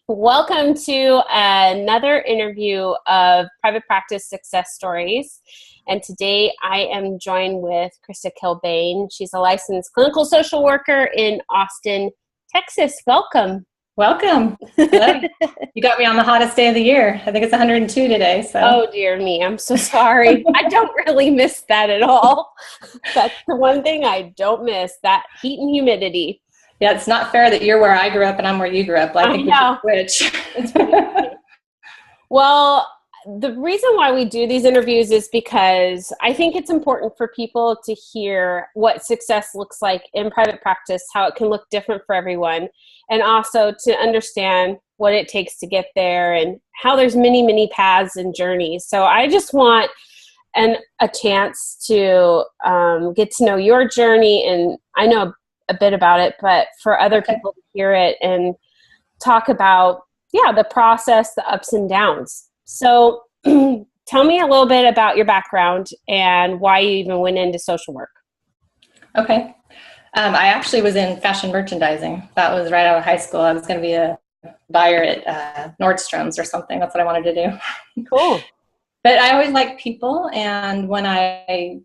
Welcome to another interview of Private Practice Success Stories. And today I am joined with Krista Kilbane. She's a licensed clinical social worker in Austin, Texas. Welcome. Welcome. Hello. You got me on the hottest day of the year. I think it's 102 today. So. Oh, dear me. I'm so sorry. I don't really miss that at all. That's the one thing I don't miss, that heat and humidity. Yeah, it's not fair that you're where I grew up and I'm where you grew up. I think we should switch. Well, the reason why we do these interviews is because I think it's important for people to hear what success looks like in private practice, how it can look different for everyone, and also to understand what it takes to get there and how there's many, many paths and journeys. So I just want a chance to get to know your journey, and I know a bit about it, but for other people to hear it and talk about, the process, the ups and downs. So tell me a little bit about your background and why you even went into social work. Okay. I actually was in fashion merchandising. That was right out of high school. I was going to be a buyer at Nordstrom's or something. That's what I wanted to do. Cool. But I always liked people. And when I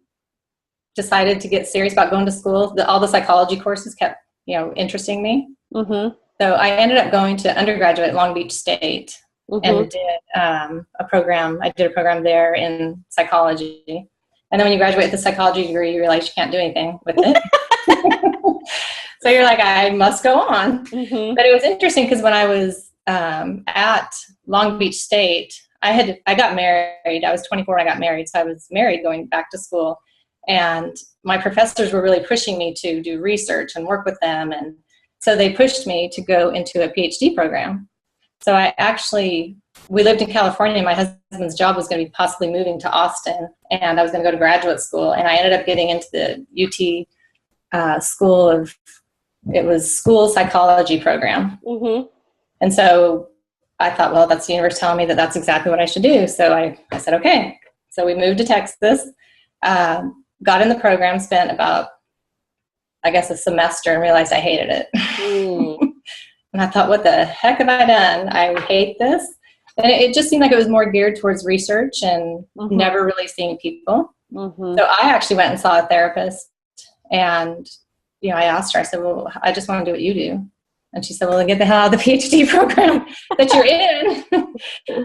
decided to get serious about going to school, all the psychology courses kept, interesting me. Mm-hmm. So I ended up going to undergraduate at Long Beach State and did a program. I did a program there in psychology. And then when you graduate with a psychology degree, you realize you can't do anything with it. So you're like, I must go on. Mm-hmm. But it was interesting because when I was at Long Beach State, I got married. I was 24 when I got married. So I was married going back to school. And my professors were really pushing me to do research and work with them. And so they pushed me to go into a PhD program. So we lived in California. My husband's job was going to be possibly moving to Austin, and I was going to go to graduate school. And I ended up getting into the UT school psychology program. Mm-hmm. And so I thought, well, that's the universe telling me that that's exactly what I should do. So I said, okay. So we moved to Texas, got in the program, spent about, a semester, and realized I hated it. And I thought, what the heck have I done? I hate this. And it just seemed like it was more geared towards research and never really seeing people. Mm-hmm. So I actually went and saw a therapist, and, I asked her, I said, well, I just want to do what you do. And she said, well, then get the hell out of the PhD program that you're in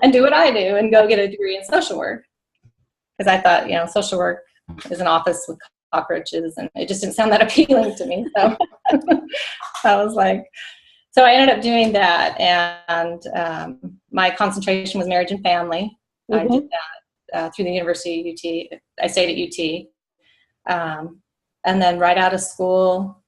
and do what I do and go get a degree in social work. Because I thought, social work is an office with cockroaches, and it just didn't sound that appealing to me. So I was like, so I ended up doing that, and my concentration was marriage and family. Mm-hmm. I did that through the University of UT. I stayed at UT. And then right out of school,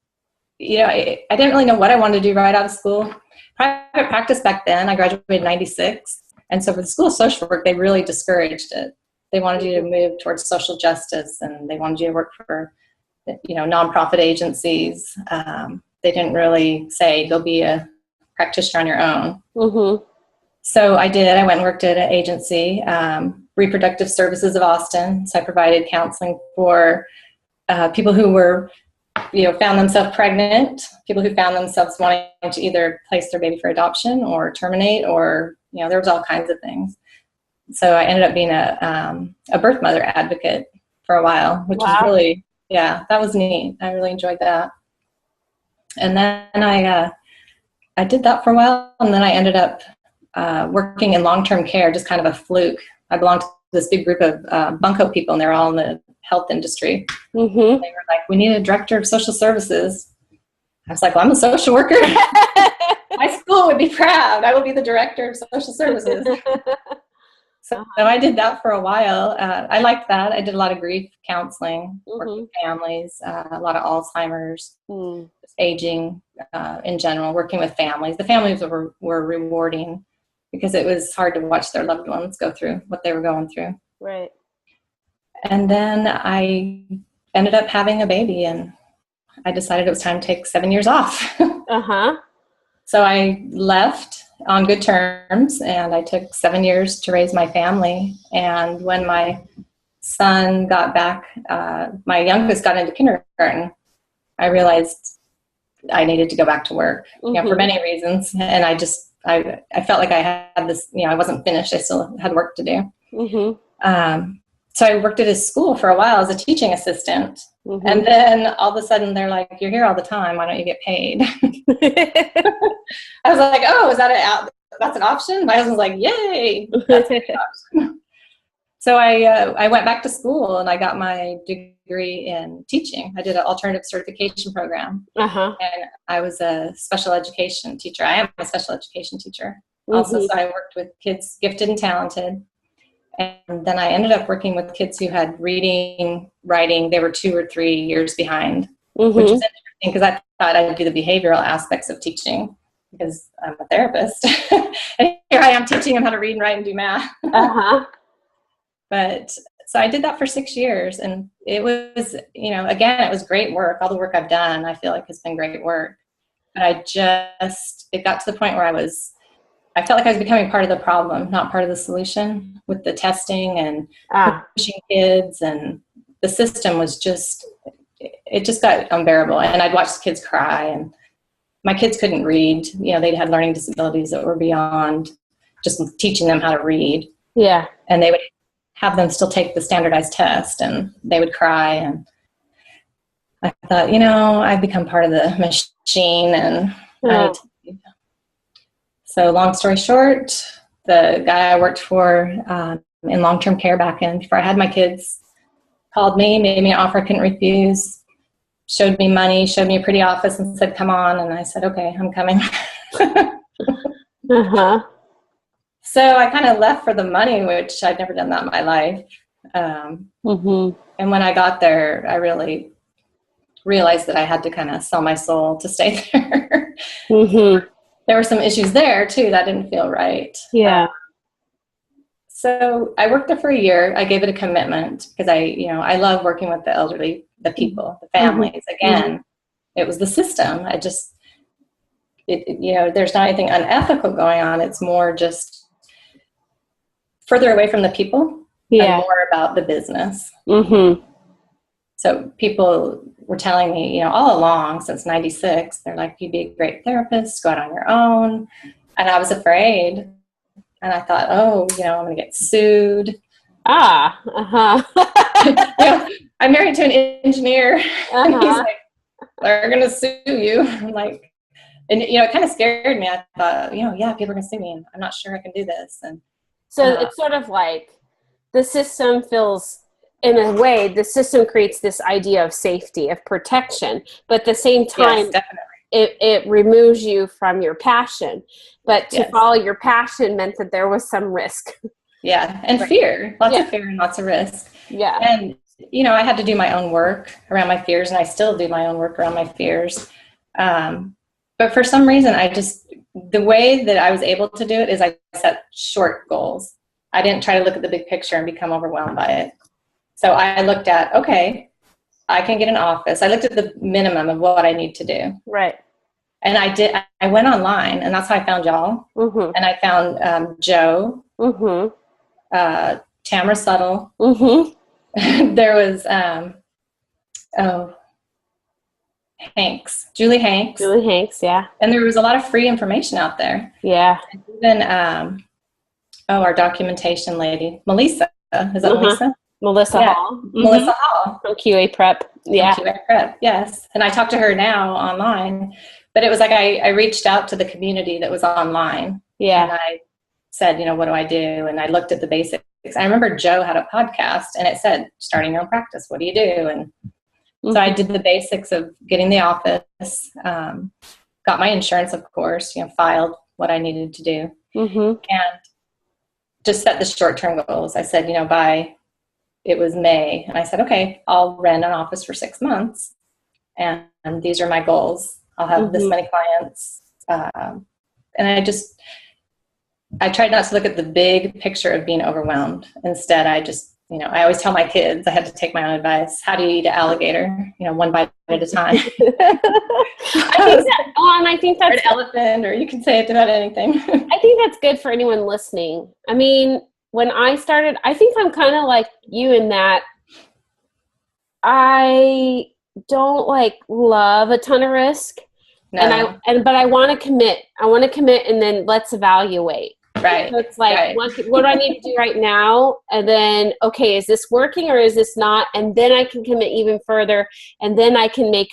I didn't really know what I wanted to do right out of school. Private practice back then, I graduated in 96. And so for the School of Social Work, they really discouraged it. They wanted you to move towards social justice, and they wanted you to work for, nonprofit agencies. They didn't really say go be a practitioner on your own. Mm-hmm. So I did. I went and worked at an agency, Reproductive Services of Austin. So I provided counseling for people who were, found themselves pregnant, people who found themselves wanting to either place their baby for adoption or terminate, or, there was all kinds of things. So I ended up being a birth mother advocate for a while, which was really, that was neat. I really enjoyed that. And then I did that for a while, and then I ended up working in long-term care, just kind of a fluke. I belonged to this big group of bunco people, and they're all in the health industry. Mm-hmm. They were like, we need a director of social services. I was like, well, I'm a social worker. My school would be proud. I will be the director of social services. So I did that for a while. I liked that. I did a lot of grief counseling, working with families, a lot of Alzheimer's, aging in general, working with families. The families were rewarding because it was hard to watch their loved ones go through what they were going through. Right. And then I ended up having a baby, and I decided it was time to take 7 years off. So I left on good terms, and I took 7 years to raise my family. And when my son got back, my youngest got into kindergarten, I realized I needed to go back to work, for many reasons. And I I felt like I had this, I wasn't finished. I still had work to do. Mm-hmm. So I worked at his school for a while as a teaching assistant. Mm-hmm. And then all of a sudden they're like, you're here all the time. Why don't you get paid? I was like, oh, that's an option? My husband's like, yay. That's an option. So I went back to school and I got my degree in teaching. I did an alternative certification program. And I was a special education teacher. I am a special education teacher. Also, so I worked with kids gifted and talented. And then I ended up working with kids who had reading, writing. They were 2 or 3 years behind, which is interesting because I thought I'd do the behavioral aspects of teaching because I'm a therapist. And here I am teaching them how to read and write and do math. But so I did that for 6 years. And it was, again, it was great work. All the work I've done, I feel like has been great work. But it got to the point where I felt like I was becoming part of the problem, not part of the solution with the testing and pushing kids. And the system was it just got unbearable. And I'd watch the kids cry, and my kids couldn't read. They'd had learning disabilities that were beyond just teaching them how to read. Yeah. And they would have them still take the standardized test, and they would cry. And I thought, I've become part of the machine, and I need to. So long story short, the guy I worked for in long-term care back in, before I had my kids, called me, made me an offer I couldn't refuse, showed me money, showed me a pretty office and said, come on. And I said, okay, I'm coming. So I kind of left for the money, which I'd never done that in my life. And when I got there, I really realized that I had to kind of sell my soul to stay there. There were some issues there too that didn't feel right. Yeah. So I worked there for a year. I gave it a commitment because I love working with the elderly, the people, the families. Again, it was the system. There's not anything unethical going on. It's more just further away from the people and more about the business. So people were telling me, all along since 96, they're like, you'd be a great therapist, go out on your own. And I was afraid. And I thought, I'm going to get sued. I'm married to an engineer. And he's like, they're going to sue you. I'm like, and, it kind of scared me. I thought, people are going to sue me. And I'm not sure I can do this. And so it's sort of like the system feels, in a way, the system creates this idea of safety, of protection, but at the same time, it removes you from your passion. But to follow your passion meant that there was some risk. Yeah, and fear, lots of fear and lots of risk. Yeah. And, I had to do my own work around my fears, and I still do my own work around my fears. But for some reason, the way that I was able to do it is I set short goals. I didn't try to look at the big picture and become overwhelmed by it. So I looked at, okay, I can get an office. I looked at the minimum of what I need to do. Right. And I went online, and that's how I found y'all. And I found Joe, Tamara Suttle. There was, Julie Hanks. Yeah. And there was a lot of free information out there. Yeah. And even, our documentation lady, Melissa. Is that Melissa? Melissa Hall. Melissa Hall. From QA Prep. Yeah. From QA Prep, yes. And I talk to her now online. But it was like I reached out to the community that was online. Yeah. And I said, what do I do? And I looked at the basics. I remember Joe had a podcast, and it said, starting your own practice. What do you do? And so I did the basics of getting the office, got my insurance, of course, filed what I needed to do. And just set the short-term goals. I said, it was May. And I said, okay, I'll rent an office for 6 months. And these are my goals. I'll have this many clients. And I tried not to look at the big picture of being overwhelmed. Instead, I just, I always tell my kids, I had to take my own advice. How do you eat an alligator? One bite at a time. I think that's or an elephant, or you can say it about anything. I think that's good for anyone listening. I mean, when I started, I think I'm kind of like you in that I don't love a ton of risk, No. But I want to commit. I want to commit, and then let's evaluate. Right. So it's like, right. what do I need to do right now? And then, okay, is this working or is this not? And then I can commit even further. And then I can make,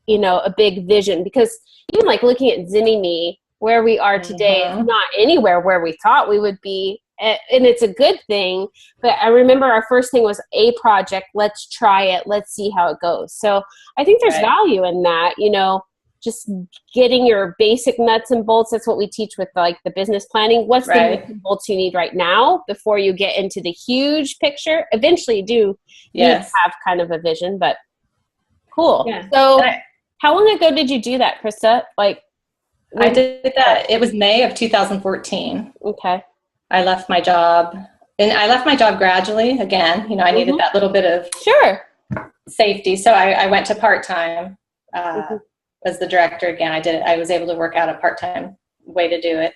a big vision. Because even like looking at Zinni, where we are today is not anywhere where we thought we would be. And it's a good thing. But I remember our first thing was a project. Let's try it. Let's see how it goes. So I think there's value in that, just getting your basic nuts and bolts. That's what we teach with like the business planning. What's the nuts and bolts you need right now before you get into the huge picture? Eventually you do need to have kind of a vision, but cool. Yeah. So how long ago did you do that, Krista? Like I did that. It was May of 2014. Okay. I left my job, and I left my job gradually. Again, I needed that little bit of safety. So I went to part-time. As the director again. I was able to work out a part-time way to do it.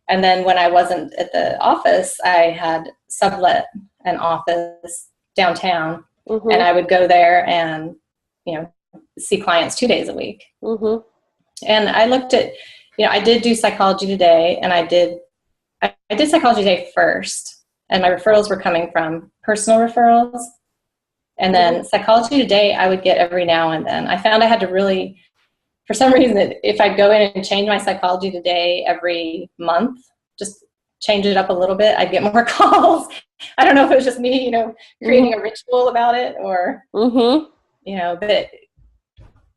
And then when I wasn't at the office, I had sublet an office downtown, and I would go there and, see clients 2 days a week. And I looked at, I did do Psychology Today, and I did Psychology Today first, and my referrals were coming from personal referrals. And then Psychology Today, I would get every now and then. I found I had to really, for some reason, if I'd go in and change my Psychology Today every month, just change it up a little bit, I'd get more calls. I don't know if it was just me, creating a ritual about it or, but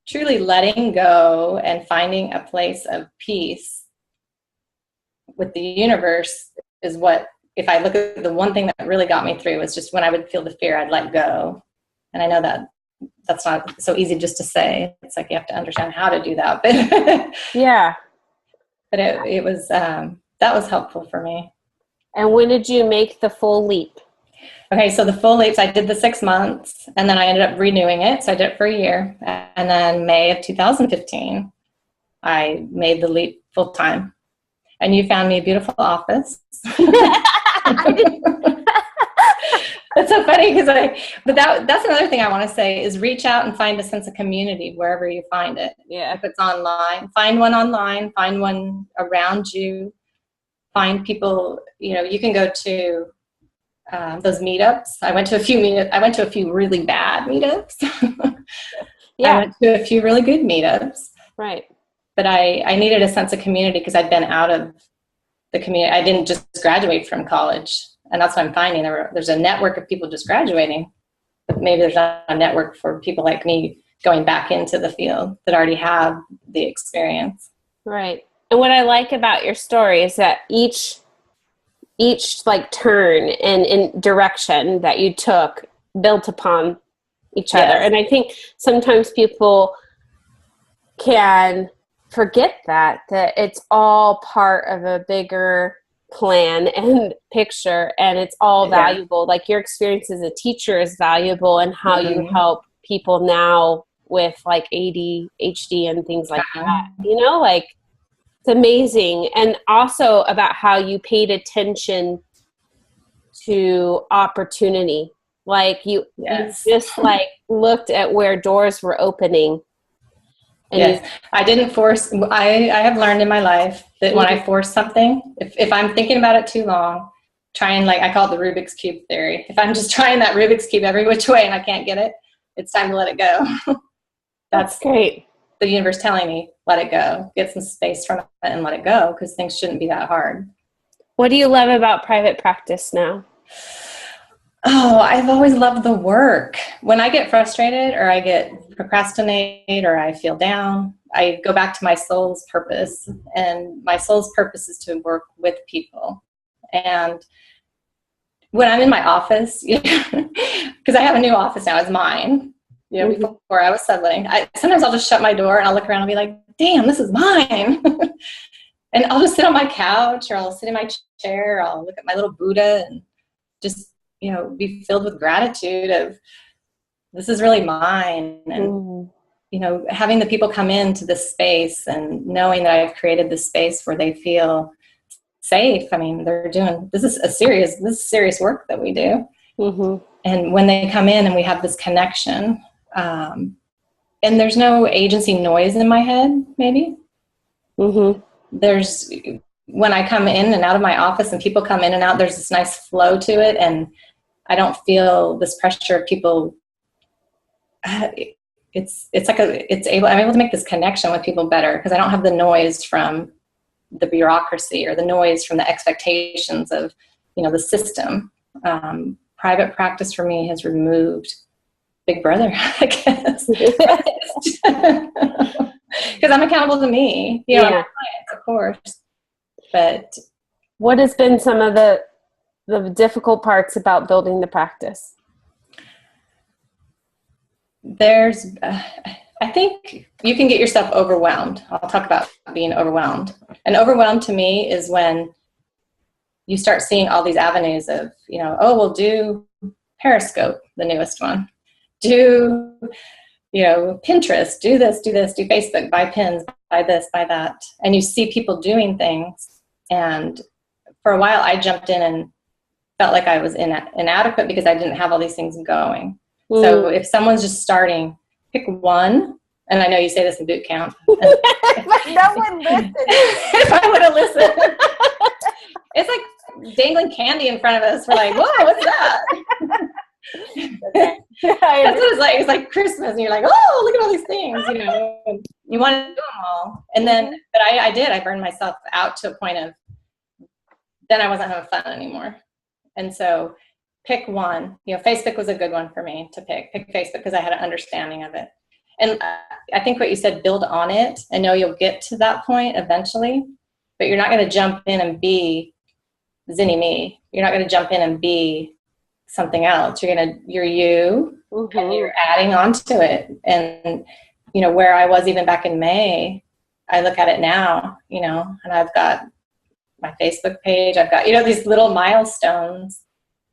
truly letting go and finding a place of peace with the universe is what, if I look at the one thing that really got me through, was just when I would feel the fear, I'd let go. And I know that that's not so easy just to say. It's like you have to understand how to do that. But yeah. But it was, that was helpful for me. And when did you make the full leap? Okay, so the full leaps, I did the 6 months, and then I ended up renewing it. So I did it for a year. And then May of 2015, I made the leap full time. And you found me a beautiful office. That's so funny that's another thing I want to say is reach out and find a sense of community wherever you find it. Yeah. If it's online, find one online, find one around you, find people, you can go to those meetups. I went to a few really bad meetups. I went to a few really good meetups. Right. But I needed a sense of community because I'd been out of the community. I didn't just graduate from college. And that's what I'm finding. There's a network of people just graduating, but maybe there's not a network for people like me going back into the field that already have the experience. Right. And what I like about your story is that each like turn and in direction that you took built upon each other. And I think sometimes people can forget that it's all part of a bigger plan and picture, and it's all valuable. Like your experience as a teacher is valuable, and how you help people now with like ADHD and things like that. Like it's amazing. And also about how you paid attention to opportunity. Like you just like looked at where doors were opening. And I didn't force. I have learned in my life that when I force something, if I'm thinking about it too long, I call it the Rubiks Cube theory. If I'm just trying that Rubiks Cube every which way and I can't get it, it's time to let it go. That's great. The universe telling me, let it go. Get some space from it and let it go, because things shouldn't be that hard. What do you love about private practice now? Oh, I've always loved the work. When I get frustrated or I get procrastinate or I feel down, I go back to my soul's purpose. And my soul's purpose is to work with people. And when I'm in my office, because I have a new office now, it's mine. Before I was subletting, sometimes I'll just shut my door and I'll look around and be like, damn, this is mine. And I'll just sit on my couch, or I'll sit in my chair, or I'll look at my little Buddha and just be filled with gratitude of this is really mthis and having the people come into this space and knowing that I've created this space where they feel safe. I mean, this is serious work that we do. And when they come in and we have this connection, and there's no agency noise in my head, maybe. Mm-hmm. There's, when I come in and out of my office and people come in and out, there's this nice flow to it. And I don't feel this pressure of people. I'm able to make this connection with people better because I don't have the noise from the bureaucracy or the noise from the expectations of, the system. Private practice for me has removed Big Brother, I guess. Because I'm accountable to me, my clients, of course. But what has been some of the difficult parts about building the practice? There's, I think you can get yourself overwhelmed. I'll talk about being overwhelmed. And overwhelmed to me is when you start seeing all these avenues of, we'll do Periscope, the newest one. Do, Pinterest, do this, do Facebook, buy pins, buy this, buy that. And you see people doing things. And for a while I jumped in and felt like I was inadequate because I didn't have all these things going. So if someone's just starting, pick one. And I know you say this in boot camp. But no one listened. If I would have listened. It's like dangling candy in front of us. We're like, whoa, what's that? That's what it's like. It's like Christmas, and you're like, oh, look at all these things, and you want to do them all. And then, but I did. I burned myself out to a point of, then I wasn't having fun anymore. And so pick one. Facebook was a good one for me to pick. Pick Facebook because I had an understanding of it. And I think what you said, build on it. I know you'll get to that point eventually, but you're not going to jump in and be Zinni me. You're not going to jump in and be something else. You're you, and you're adding on to it. And, where I was even back in May, I look at it now, and I've got my Facebook page. I've got, these little milestones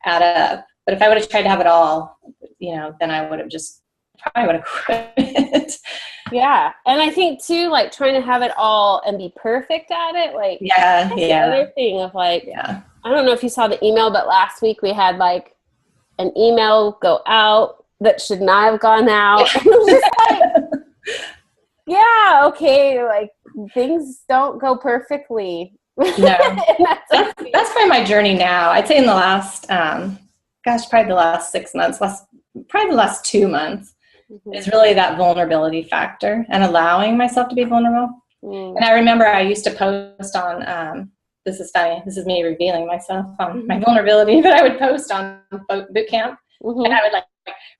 add up. But if I would have tried to have it all, then I would have probably would have quit. Yeah. And I think too, like trying to have it all and be perfect at it. Like, that's the other thing of like, I don't know if you saw the email, but last week we had like an email go out that should not have gone out. And it was just like, okay. Like things don't go perfectly. No, that's probably my journey now. I'd say in the last, probably the last 6 months, probably the last 2 months, is really that vulnerability factor and allowing myself to be vulnerable. And I remember I used to post on, this is funny, this is me revealing myself on my vulnerability, but I would post on boot camp, and I would like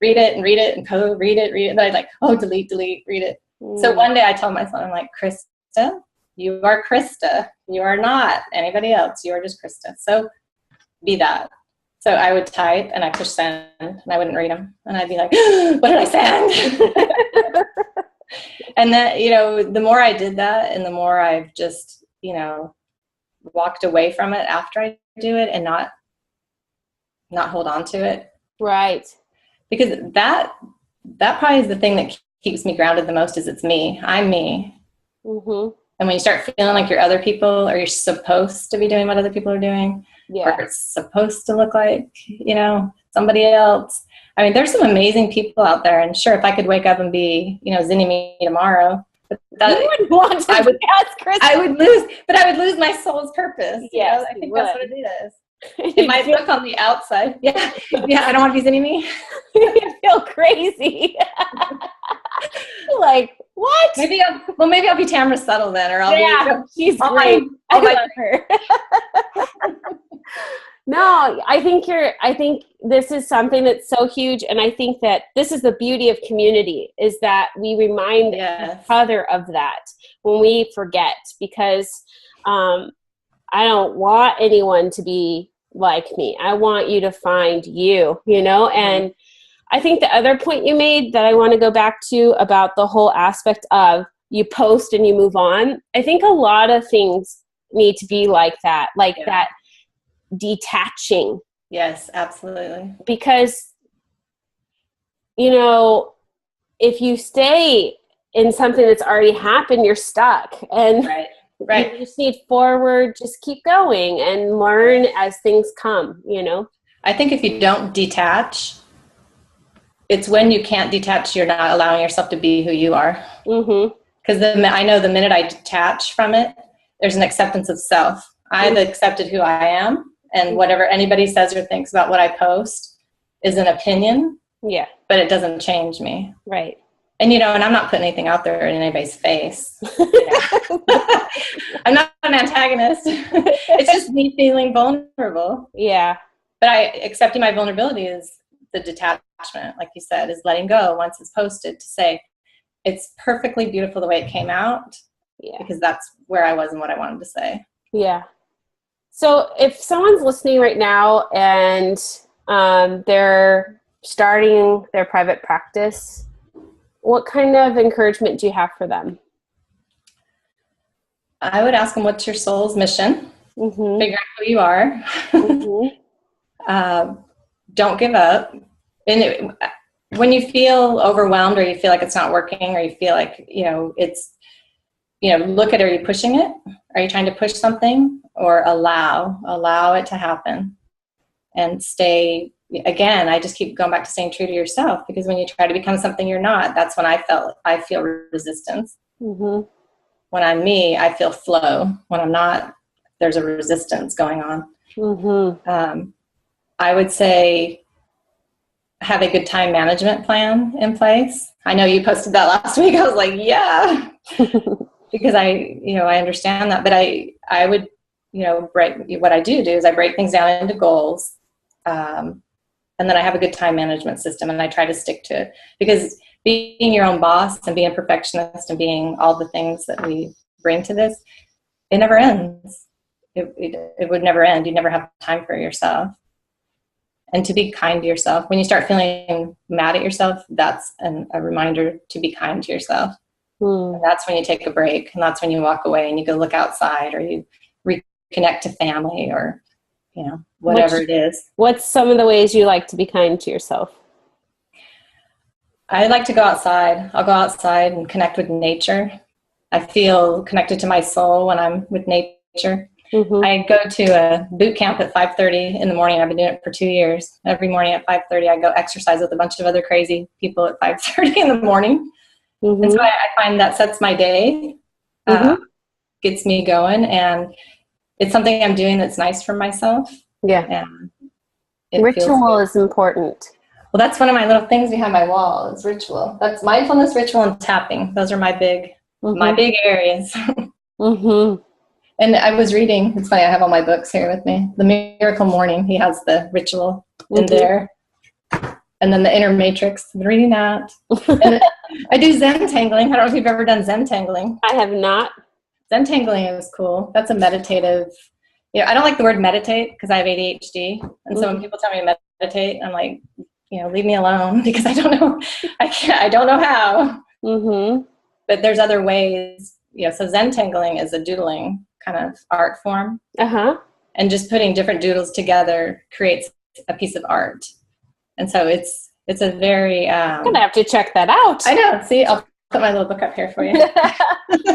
read it and read it, and I'd like, delete, read it. So one day I told myself, I'm like, Krista, you are Krista. You are not anybody else. You are just Krista. So be that. So I would type and I push send and I wouldn't read them. And I'd be like, what did I send? And then, the more I did that and the more I've just, walked away from it after I do it and not hold on to it. Right. Because that probably is the thing that keeps me grounded the most is it's me. I'm me. And when you start feeling like you're other people or you're supposed to be doing what other people are doing, or it's supposed to look like, somebody else. I mean, there's some amazing people out there. And sure, if I could wake up and be, Zinni me tomorrow, you wouldn't want to ask Chris. I would lose my soul's purpose. Yes, I think that's what it is. It might look on the outside. Yeah, I don't want to be Zinni me. You feel crazy. Like, what? Maybe I'll be Tamara Settle then, or I'll be. She's great. I love her. No, I think this is something that's so huge, and I think that this is the beauty of community is that we remind each other of that when we forget, because I don't want anyone to be like me. I want you to find you, and I think the other point you made that I want to go back to about the whole aspect of you post and you move on, I think a lot of things need to be like that, that detaching. Yes, absolutely. Because, if you stay in something that's already happened, you're stuck. And right. You just need forward, just keep going and learn as things come, I think if you don't detach, it's when you can't detach, you're not allowing yourself to be who you are. Mm-hmm. Because I know the minute I detach from it, there's an acceptance of self. I've accepted who I am, and whatever anybody says or thinks about what I post is an opinion. Yeah. But it doesn't change me. Right. And, and I'm not putting anything out there in anybody's face. I'm not an antagonist. It's just me feeling vulnerable. Yeah. But accepting my vulnerability is the detachment, like you said, is letting go once it's posted to say, it's perfectly beautiful the way it came out. Yeah. Because that's where I was and what I wanted to say. Yeah. So if someone's listening right now and they're starting their private practice, what kind of encouragement do you have for them? I would ask them, what's your soul's mission? Mm-hmm. Figure out who you are. Mm-hmm. Don't give up. And when you feel overwhelmed or you feel like it's not working or you feel like, it's, look at, are you pushing it? Are you trying to push something? Or allow it to happen and stay. Again, I just keep going back to staying true to yourself, because when you try to become something you're not, that's when I feel resistance. Mm-hmm. When I'm me, I feel flow. When I'm not, there's a resistance going on. Mm-hmm. I would say have a good time management plan in place. I know you posted that last week. I was like, yeah, because I understand that, but I would, what I do is I break things down into goals. And then I have a good time management system, and I try to stick to it, because being your own boss and being a perfectionist and being all the things that we bring to this, it never ends. It would never end. You never have time for yourself. And to be kind to yourself. When you start feeling mad at yourself, that's a reminder to be kind to yourself. And that's when you take a break, and that's when you walk away and you go look outside, or you reconnect to family, or whatever it is. What's some of the ways you like to be kind to yourself? I like to go outside. I'll go outside and connect with nature. I feel connected to my soul when I'm with nature. Mm-hmm. I go to a boot camp at 5:30 in the morning. I've been doing it for 2 years. Every morning at 5:30, I go exercise with a bunch of other crazy people at 5:30 in the morning. Mm-hmm. And so I find that sets my day, gets me going, and it's something I'm doing that's nice for myself. Yeah. And ritual is important. Well, that's one of my little things behind my wall is ritual. That's mindfulness, ritual, and tapping. Those are my big areas. Mm-hmm. And I was reading, it's funny, I have all my books here with me. The Miracle Morning, he has the ritual in there. And then the Inner Matrix, I've been reading that. And I do Zen tangling. I don't know if you've ever done Zen tangling. I have not. Zen tangling is cool. That's a meditative, I don't like the word meditate because I have ADHD. And so when people tell me to meditate, I'm like, leave me alone, because I don't know. I don't know how. Mm-hmm. But there's other ways. So Zen tangling is a doodling kind of art form. Uh-huh. And just putting different doodles together creates a piece of art. And so it's a very... I'm going to have to check that out. I know. See, I'll put my little book up here for you.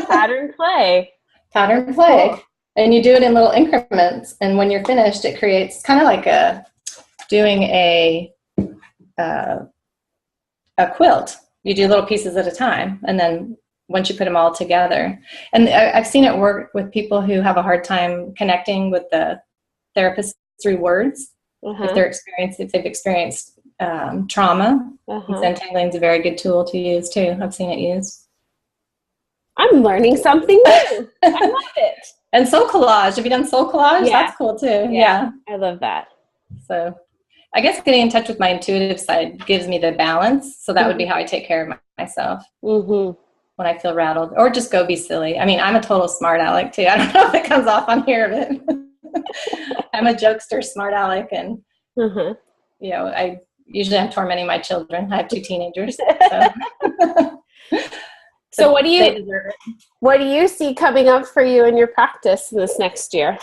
Pattern play. Pattern play. Cool. And you do it in little increments. And when you're finished, it creates kind of like doing a quilt. You do little pieces at a time. And then once you put them all together. And I've seen it work with people who have a hard time connecting with the therapist through words. If they've experienced trauma. Zen tangling is a very good tool to use too. I've seen it used. I'm learning something new. I love it. And soul collage. Have you done soul collage? Yeah. That's cool too. Yeah. I love that. So I guess getting in touch with my intuitive side gives me the balance. So that would be how I take care of myself. Mm-hmm. When I feel rattled, or just go be silly. I mean, I'm a total smart aleck too. I don't know if it comes off on here, but I'm a jokester, smart aleck, and I usually I'm tormenting my children. I have 2 teenagers. So what do you see coming up for you in your practice in this next year?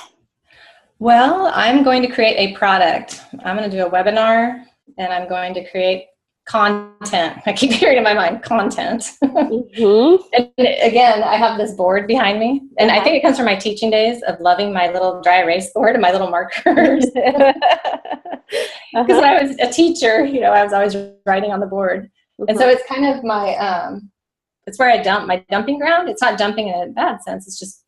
Well, I'm going to create a product. I'm going to do a webinar, and I'm going to create content. I keep hearing in my mind, content. Mm-hmm. And again, I have this board behind me. And I think it comes from my teaching days of loving my little dry erase board and my little markers. Because when I was a teacher, I was always writing on the board. Mm-hmm. And so it's kind of my, it's where I dump my dumping ground. It's not dumping in a bad sense. It's just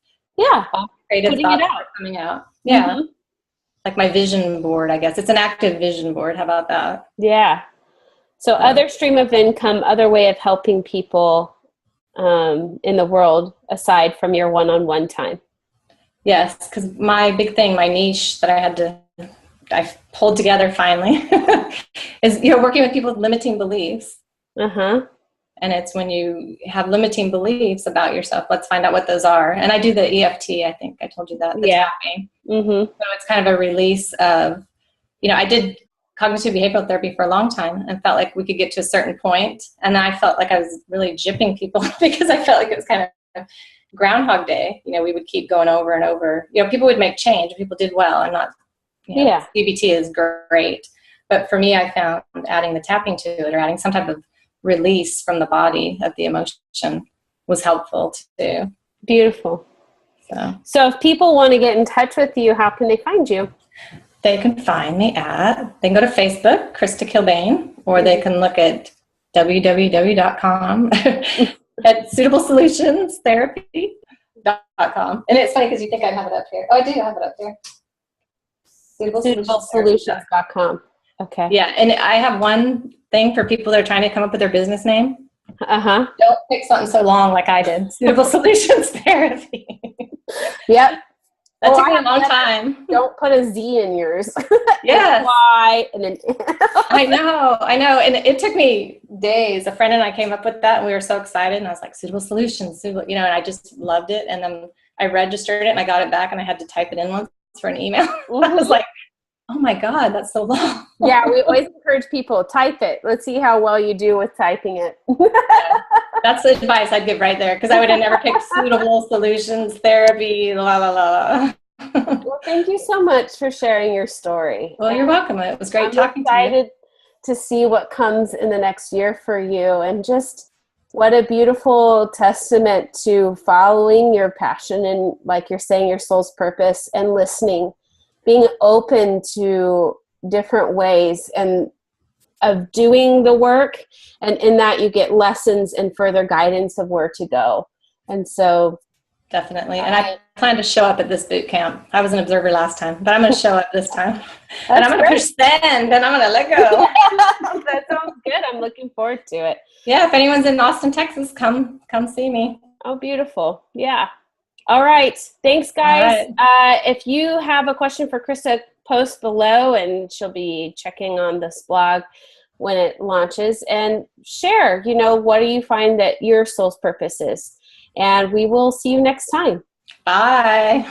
creative putting it out, coming out. Yeah. Mm-hmm. Like my vision board, I guess. It's an active vision board. How about that? Yeah. So other stream of income, other way of helping people in the world aside from your one-on-one time. Yes, because my big thing, my niche that I pulled together finally is, working with people with limiting beliefs. Uh-huh. And it's when you have limiting beliefs about yourself, let's find out what those are. And I do the EFT, I think I told you that, the tapping. Mm-hmm. So it's kind of a release of, I did cognitive behavioral therapy for a long time and felt like we could get to a certain point. And then I felt like I was really gypping people because I felt like it was kind of Groundhog Day. We would keep going over and over. People would make change. People did well. I'm not, CBT is great. But for me, I found adding the tapping to it or adding some type of release from the body of the emotion was helpful too. Beautiful. So if people want to get in touch with you, how can they find you? They can find me they can go to Facebook, Krista Kilbane, or they can look at www.com at suitablesolutionsTherapy.com. And it's funny because you think I have it up here. Oh, I do have it up there. Suitable-solutions.com. Okay. Yeah, and I have one thing for people that are trying to come up with their business name. Uh-huh. Don't pick something so long like I did. Suitable Solutions Therapy. Yep. That took me a long time. Don't put a Z in yours. Yes. Y and then I know. And it took me days. A friend and I came up with that and we were so excited. And I was like, Suitable Solutions, and I just loved it. And then I registered it and I got it back and I had to type it in once for an email. Mm-hmm. I was like, oh my God, that's so long. Yeah, we always encourage people, type it. Let's see how well you do with typing it. That's the advice I'd give right there, because I would have never picked Suitable Solutions Therapy, la, la, la. Well, thank you so much for sharing your story. Well, you're welcome. It was great talking to you. I'm excited to see what comes in the next year for you, and just what a beautiful testament to following your passion and, like you're saying, your soul's purpose, and listening, being open to different ways and of doing the work. And in that you get lessons and further guidance of where to go. And so definitely. And I plan to show up at this boot camp. I was an observer last time, but I'm going to show up this time. And I'm going to push send and I'm going to let go. That sounds good. I'm looking forward to it. Yeah. If anyone's in Austin, Texas, come see me. Oh, beautiful. Yeah. All right. Thanks, guys. Right. If you have a question for Krista, post below and she'll be checking on this blog when it launches, and share, what do you find that your soul's purpose is? And we will see you next time. Bye.